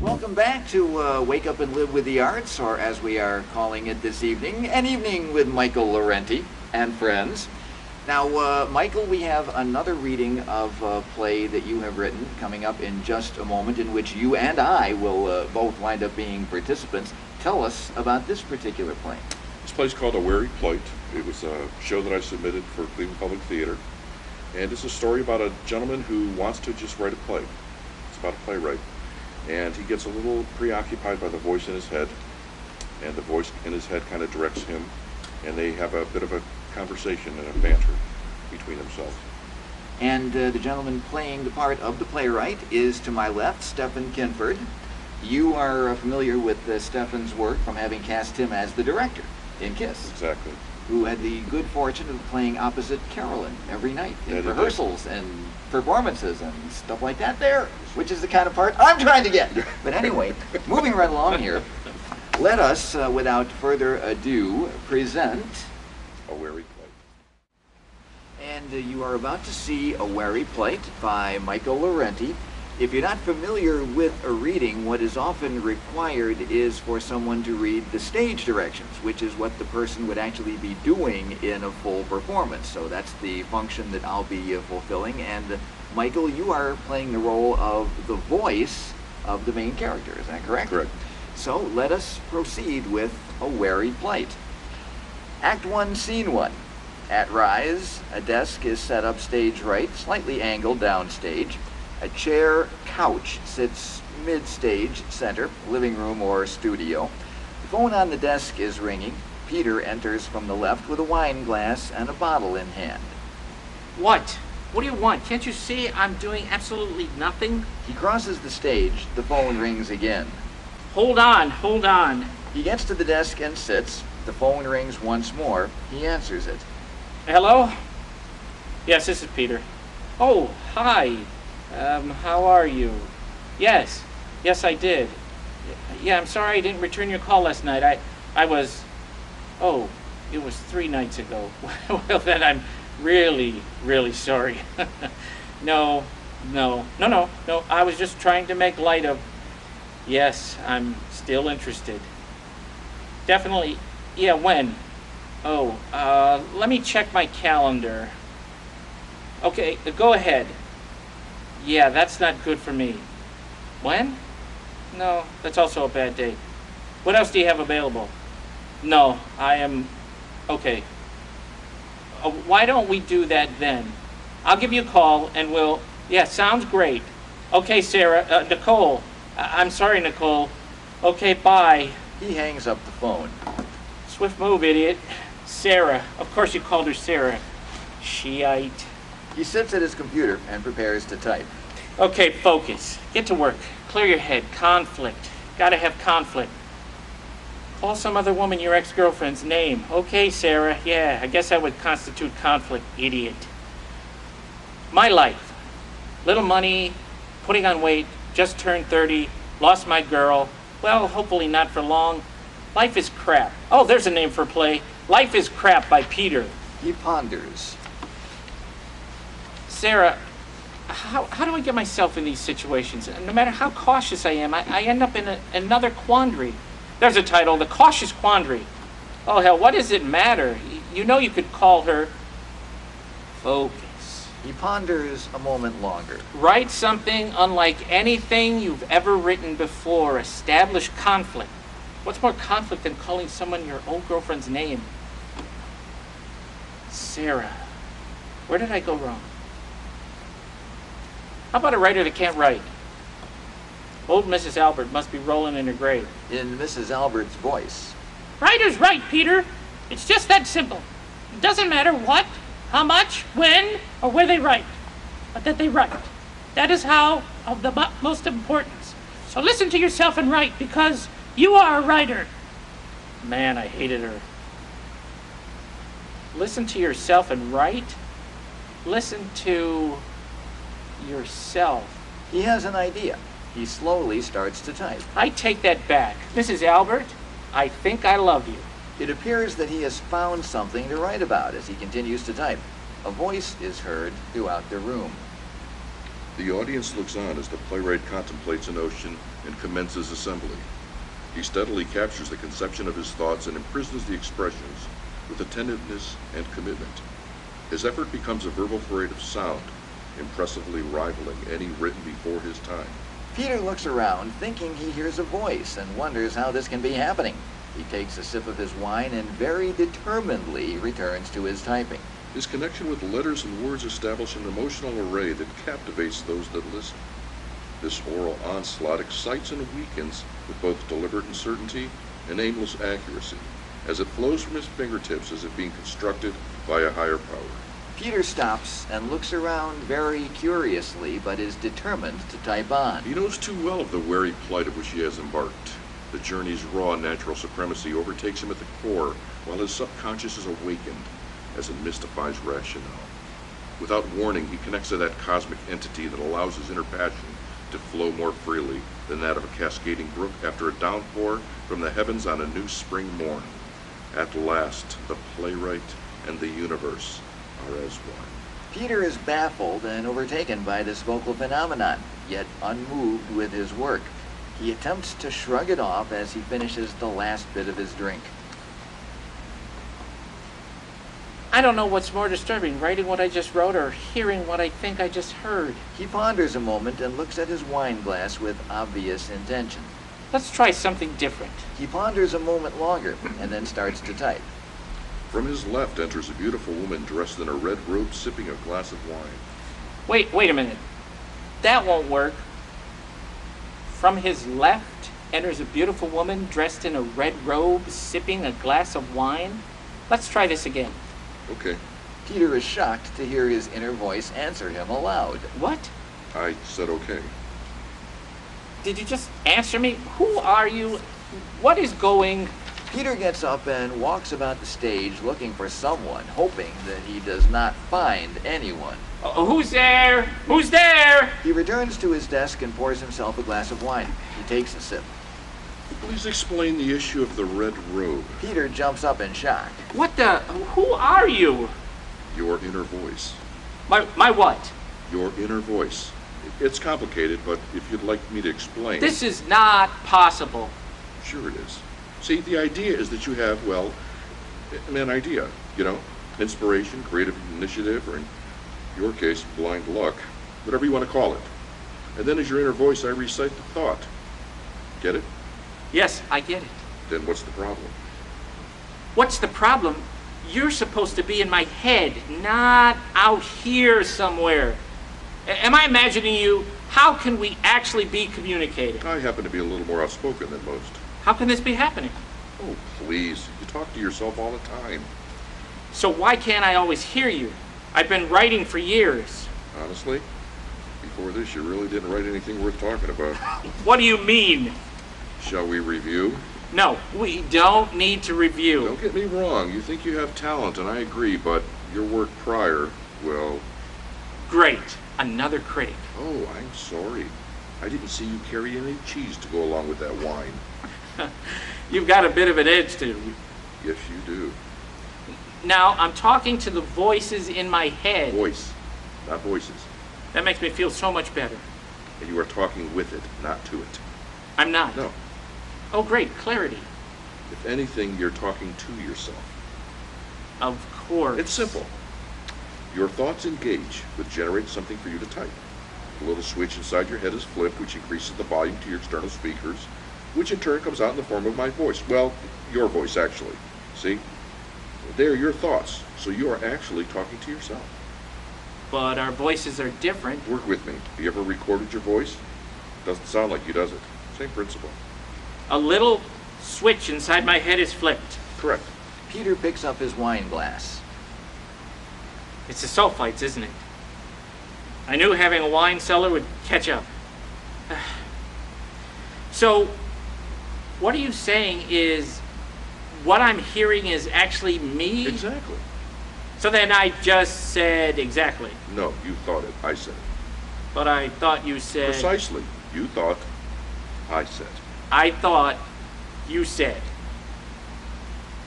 Welcome back to Wake Up and Live with the Arts, or as we are calling it this evening, An Evening with Michael Laurenty and Friends. Now, Michael, we have another reading of a play that you have written coming up in just a moment, in which you and I will both wind up being participants. Tell us about this particular play. This play's called A Weary Plight. It was a show that I submitted for Cleveland Public Theater, and it's a story about a gentleman who wants to just write a play. It's about a playwright, and he gets a little preoccupied by the voice in his head, and the voice in his head kind of directs him, and they have a bit of a conversation and a banter between themselves. And the gentleman playing the part of the playwright is, to my left, Stephen Kinford. You are familiar with Stephen's work from having cast him as the director in Kiss. Exactly. Who had the good fortune of playing opposite Carolyn every night in rehearsals and performances and stuff like that there, which is the kind of part I'm trying to get. But anyway, moving right along here, let us, without further ado, present A Weary Plight. And you are about to see A Weary Plight by Michael Laurenty. If you're not familiar with a reading, what is often required is for someone to read the stage directions, which is what the person would actually be doing in a full performance. So that's the function that I'll be fulfilling. And Michael, you are playing the role of the voice of the main character, is that correct? Correct. So let us proceed with A Weary Plight. Act 1, Scene 1. At Rise, a desk is set up stage right, slightly angled downstage. A chair couch sits mid-stage center, living room or studio. The phone on the desk is ringing. Peter enters from the left with a wine glass and a bottle in hand. What? What do you want? Can't you see I'm doing absolutely nothing? He crosses the stage. The phone rings again. Hold on, hold on. He gets to the desk and sits. The phone rings once more. He answers it. Hello? Yes, this is Peter. Oh, hi. How are you? Yes, I did. Yeah, I'm sorry I didn't return your call last night. I was, oh, it was 3 nights ago. Well, then I'm really, really sorry. No, I was just trying to make light of, yes, I'm still interested. Definitely, yeah, when? Oh, let me check my calendar. Okay, go ahead. Yeah, that's not good for me. When? No, that's also a bad date. What else do you have available? No, I am... Okay. Why don't we do that then? I'll give you a call and we'll... Yeah, sounds great. Okay, Sarah. Nicole. I'm sorry, Nicole. Okay, bye. He hangs up the phone. Swift move, idiot. Sarah. Of course you called her Sarah. Shiite. He sits at his computer and prepares to type. Okay, focus. Get to work. Clear your head. Conflict. Gotta have conflict. Call some other woman your ex-girlfriend's name. Okay, Sarah. Yeah, I guess that would constitute conflict, idiot. My life. Little money, putting on weight, just turned 30, lost my girl. Well, hopefully not for long. Life is crap. Oh, there's a name for a play. Life is Crap by Peter. He ponders. Sarah, how do I get myself in these situations? No matter how cautious I am, I end up in another quandary. There's a title, The Cautious Quandary. Oh, hell, what does it matter? You know you could call her Focus. He ponders a moment longer. Write something unlike anything you've ever written before. Establish conflict. What's more conflict than calling someone your old girlfriend's name? Sarah. Where did I go wrong? How about a writer that can't write? Old Mrs. Albert must be rolling in her grave. In Mrs. Albert's voice. Writers write, Peter. It's just that simple. It doesn't matter what, how much, when, or where they write, but that they write. That is how of the utmost importance. So listen to yourself and write, because you are a writer. Man, I hated her. Listen to yourself and write? Listen to yourself. He has an idea. He slowly starts to type. I take that back. Mrs. Albert, I think I love you. It appears that he has found something to write about as he continues to type. A voice is heard throughout the room. The audience looks on as the playwright contemplates a notion and commences assembly. He steadily captures the conception of his thoughts and imprisons the expressions with attentiveness and commitment. His effort becomes a verbal parade of sound, impressively rivaling any written before his time. Peter looks around, thinking he hears a voice, and wonders how this can be happening. He takes a sip of his wine and very determinedly returns to his typing. His connection with letters and words establishes an emotional array that captivates those that listen. This oral onslaught excites and weakens with both deliberate uncertainty and aimless accuracy, as it flows from his fingertips as if being constructed by a higher power. Peter stops and looks around very curiously, but is determined to type on. He knows too well of the wary plight of which he has embarked. The journey's raw natural supremacy overtakes him at the core, while his subconscious is awakened as it mystifies rationale. Without warning, he connects to that cosmic entity that allows his inner passion to flow more freely than that of a cascading brook after a downpour from the heavens on a new spring morn. At last, the playwright and the universe are as one. Peter is baffled and overtaken by this vocal phenomenon, yet unmoved with his work. He attempts to shrug it off as he finishes the last bit of his drink. I don't know what's more disturbing, writing what I just wrote or hearing what I think I just heard. He ponders a moment and looks at his wine glass with obvious intention. Let's try something different. He ponders a moment longer and then starts to type. From his left enters a beautiful woman dressed in a red robe sipping a glass of wine. Wait a minute. That won't work. From his left enters a beautiful woman dressed in a red robe sipping a glass of wine. Let's try this again. Okay, Peter is shocked to hear his inner voice answer him aloud. What? I said okay. Did you just answer me? Who are you? What is going... Peter gets up and walks about the stage looking for someone, hoping that he does not find anyone. Who's there? Who's there? He returns to his desk and pours himself a glass of wine. He takes a sip. Please explain the issue of the red robe. Peter jumps up in shock. What the... Who are you? Your inner voice. My what? Your inner voice. It's complicated, but if you'd like me to explain... This is not possible. Sure it is. See, the idea is that you have, well, an idea, inspiration, creative initiative, or in your case, blind luck, whatever you want to call it. And then as your inner voice, I recite the thought. Get it? Yes, I get it. Then what's the problem? What's the problem? You're supposed to be in my head, not out here somewhere. Am I imagining you? How can we actually be communicating? I happen to be a little more outspoken than most. How can this be happening? Oh, please. You talk to yourself all the time. So why can't I always hear you? I've been writing for years. Honestly, before this, you really didn't write anything worth talking about. What do you mean? Shall we review? No, we don't need to review. Don't get me wrong. You think you have talent, and I agree, but your work prior, well... Great. Another critic. Oh, I'm sorry. I didn't see you carry any cheese to go along with that wine. You've got a bit of an edge to you. Yes, you do. Now, I'm talking to the voices in my head. Voice, not voices. That makes me feel so much better. And you are talking with it, not to it. I'm not. No. Oh, great. Clarity. If anything, you're talking to yourself. Of course. It's simple. Your thoughts engage, which generates something for you to type. A little switch inside your head is flipped, which increases the volume to your external speakers, which in turn comes out in the form of my voice. Well, your voice, actually. See? They're your thoughts, so you are actually talking to yourself. But our voices are different. Work with me. Have you ever recorded your voice? Doesn't sound like you, does it? Same principle. A little switch inside my head is flipped. Correct. Peter picks up his wine glass. It's the sulfites, isn't it? I knew having a wine cellar would catch up. So, what are you saying is what I'm hearing is actually me? Exactly. So then I just said exactly. No, you thought it. I said it. But I thought you said... Precisely. You thought. I said. I thought you said.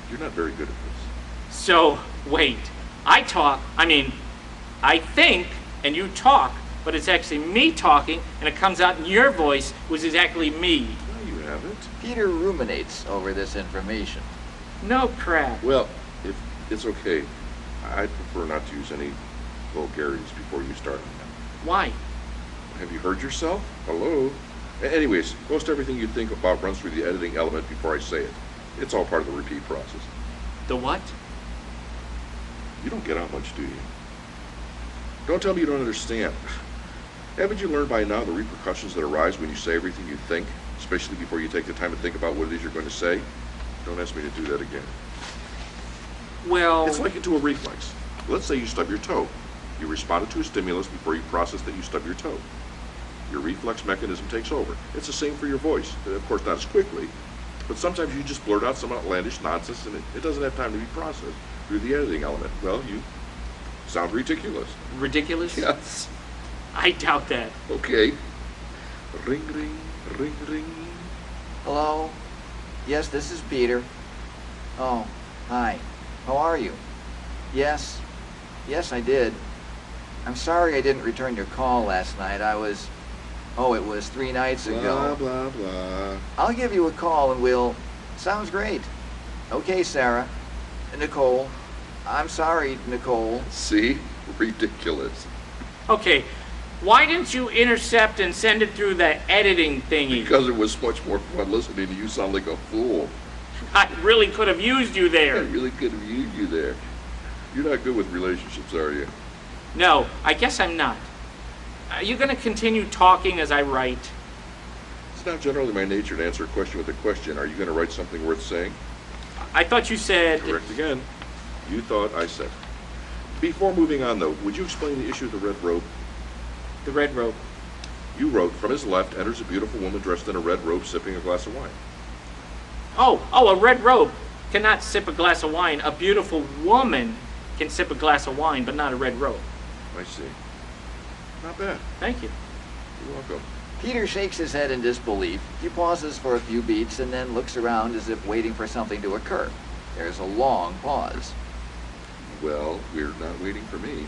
You're not very good at this. So, wait. I think, and you talk, but it's actually me talking, and it comes out in your voice, which is actually me. No, you haven't. Peter ruminates over this information. No crap. Well, if it's okay, I'd prefer not to use any vulgarities before you start. Why? Have you heard yourself? Hello? Anyways, most everything you think about runs through the editing element before I say it. It's all part of the repeat process. The what? You don't get out much, do you? Don't tell me you don't understand. Haven't you learned by now the repercussions that arise when you say everything you think, especially before you take the time to think about what it is you're going to say? Don't ask me to do that again. Well... It's like into a reflex. Let's say you stub your toe. You responded to a stimulus before you process that you stub your toe. Your reflex mechanism takes over. It's the same for your voice. Of course, not as quickly, but sometimes you just blurt out some outlandish nonsense and it doesn't have time to be processed through the editing element. Well, you sound ridiculous. Ridiculous? Yes. I doubt that. Okay. Ring, ring, ring, ring. Hello? Yes, this is Peter. Oh, hi. How are you? Yes. Yes, I did. I'm sorry I didn't return your call last night. It was 3 nights ago. Blah, blah, blah. I'll give you a call and we'll... Sounds great. Okay, Sarah. Nicole. I'm sorry, Nicole. See? Ridiculous. Okay, why didn't you intercept and send it through the editing thingy? Because it was much more fun listening to you sound like a fool. I really could have used you I there. really could have used you there. You're not good with relationships, are you? No, I guess I'm not. Are you going to continue talking as I write? It's not generally my nature to answer a question with a question. Are you going to write something worth saying? I thought you said... Correct again. You thought I said. Before moving on, though, would you explain the issue of the red robe? The red robe. You wrote, from his left enters a beautiful woman dressed in a red robe sipping a glass of wine. Oh, a red robe cannot sip a glass of wine. A beautiful woman can sip a glass of wine, but not a red robe. I see. Not bad. Thank you. You're welcome. Peter shakes his head in disbelief. He pauses for a few beats and then looks around as if waiting for something to occur. There's a long pause. Well, we're not waiting for me.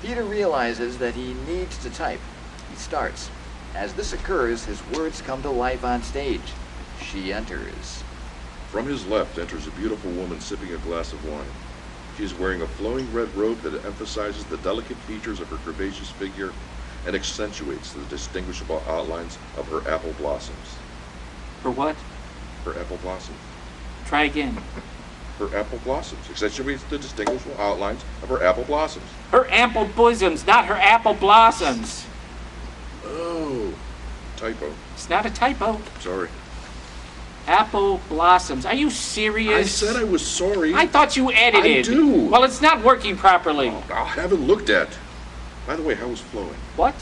Peter realizes that he needs to type. He starts. As this occurs, his words come to life on stage. She enters. From his left enters a beautiful woman sipping a glass of wine. She is wearing a flowing red robe that emphasizes the delicate features of her curvaceous figure and accentuates the distinguishable outlines of her apple blossoms. For what? Her apple blossoms. Try again. Her apple blossoms. Accentuates the distinguishable outlines of her apple blossoms. Her ample bosoms, not her apple blossoms. Oh, typo. It's not a typo. Sorry. Apple blossoms. Are you serious? I said I was sorry. I thought you edited. I do. Well, it's not working properly. I haven't looked at. By the way, how was flowing? What?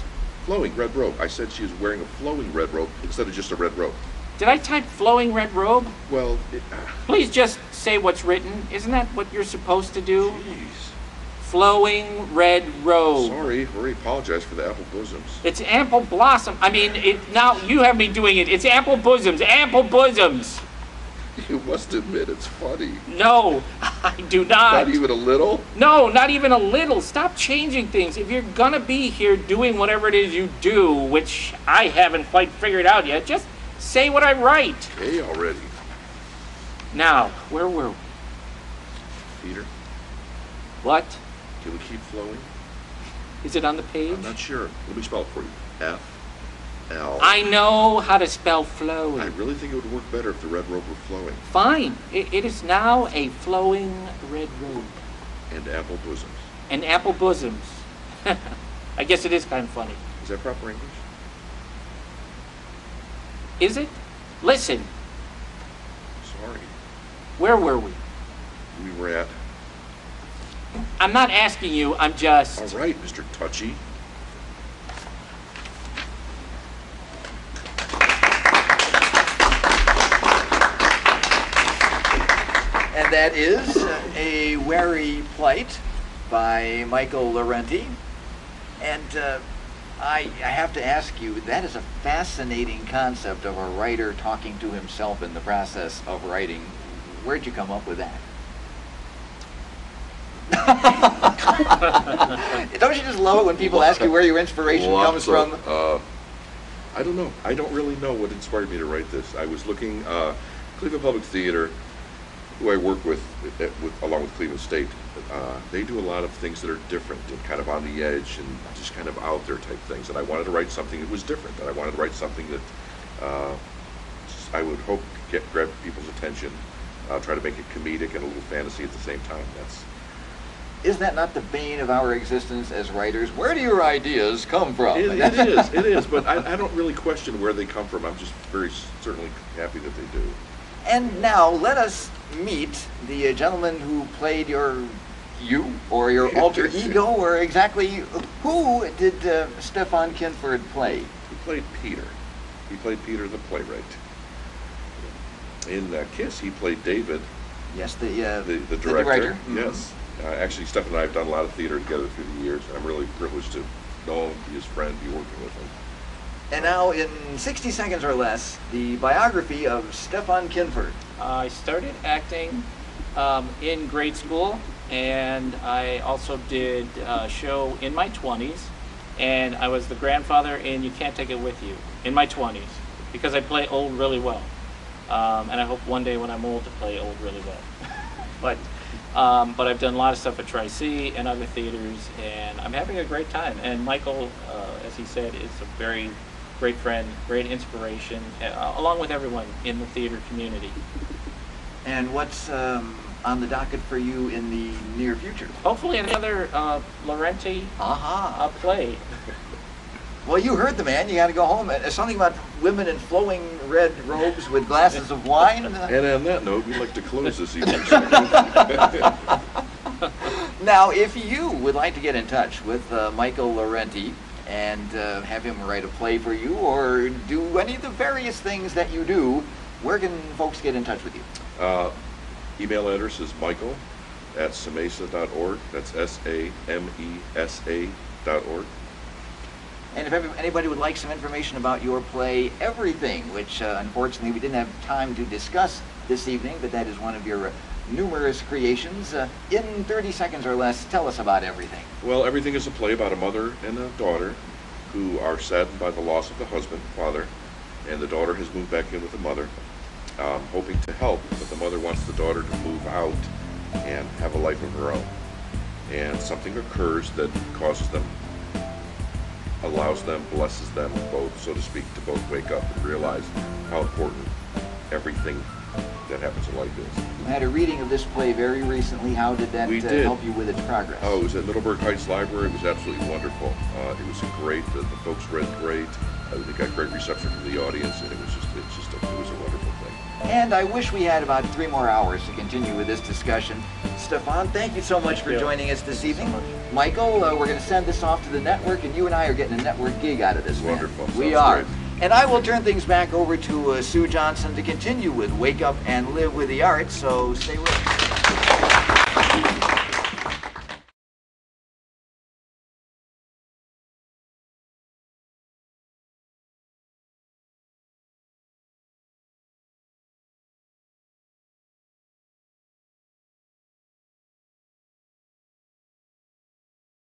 Flowing red robe. I said she was wearing a flowing red robe instead of just a red robe. Did I type flowing red robe? Well, Please just say what's written. Isn't that what you're supposed to do? jeez. Flowing red robe. Sorry, already apologize for the apple bosoms. It's ample blossom. I mean, now you have me doing it. It's ample bosoms. Ample bosoms. You must admit it's funny. No, I do not. Not even a little? No, not even a little. Stop changing things. If you're gonna be here doing whatever it is you do, which I haven't quite figured out yet, just say what I write. Hey, already. Now, where were we? Peter, What? can we keep flowing? Is it on the page? I'm not sure. Let me spell it for you. F-L. I know how to spell I flowing. really think it would work better if the red robe were flowing. Fine. It is now a flowing red robe. And apple bosoms. And ample bosoms. I guess it is kind of funny. Is that proper English? Is it? Listen, Sorry. where were we? We were at... I'm not asking you, I'm just... All right, Mr. Touchy. And that is A Wary Plight by Michael Laurenty. And I have to ask you, that is a fascinating concept of a writer talking to himself in the process of writing. Where'd you come up with that? Don't you just love it when people ask you where your inspiration comes from? I don't know. I don't really know what inspired me to write this. I was looking, Cleveland Public Theater, who I work with along with Cleveland State, they do a lot of things that are different and kind of on the edge and just kind of out there type things. And I wanted to write something that was different. And I wanted to write something that I would hope grab people's attention, try to make it comedic and a little fantasy at the same time. Is that not the bane of our existence as writers? Where do your ideas come from? It is, but I don't really question where they come from. I'm just very certainly happy that they do. And now let us meet the gentleman who played you or your alter ego, or exactly who did Stefan Kinford play? He played Peter. He played Peter the playwright. In KISS, he played David. Yes, the director. Mm-hmm. Yes. Actually, Steph and I have done a lot of theater together through the years, and I'm really privileged to know him, be his friend, be working with him. And now, in 60 seconds or less, the biography of Stefan Kinford. I started acting in grade school, and I also did a show in my 20s, and I was the grandfather in You Can't Take It With You in my 20s, because I play old really well. And I hope one day when I'm old to play old really well. But I've done a lot of stuff at Tri-C and other theaters, and I'm having a great time. And Michael, as he said, is a very great friend, great inspiration, along with everyone in the theater community. And what's on the docket for you in the near future? Hopefully another Laurenty play. Well, you heard the man. You got to go home. Something about women in flowing red robes with glasses of wine. And on that note, we'd like to close this evening. Now, if you would like to get in touch with Michael Laurenty and have him write a play for you, or do any of the various things that you do, where can folks get in touch with you? Email address is michael@samesa.org. That's SAMESA.org. And if anybody would like some information about your play, Everything, which unfortunately we didn't have time to discuss this evening, but that is one of your numerous creations. In 30 seconds or less, tell us about Everything. Well, Everything is a play about a mother and a daughter who are saddened by the loss of the father, and the daughter has moved back in with the mother, hoping to help, but the mother wants the daughter to move out and have a life of her own. And something occurs that causes them, allows them, blesses them both, so to speak, to both wake up and realize how important everything that happens in life is. You had a reading of this play very recently. How did that help you with its progress? Oh, it was at Middleburg Heights Library. It was absolutely wonderful. It was great. The folks read great. They got great reception from the audience, and it was a wonderful thing. And I wish we had about 3 more hours to continue with this discussion. Stefan, thank you so much for joining us this evening. Michael, we're going to send this off to the network, and you and I are getting a network gig out of this. Wonderful. We are. Great. And I will turn things back over to Sue Johnson to continue with Wake Up and Live with the Arts, so stay with us.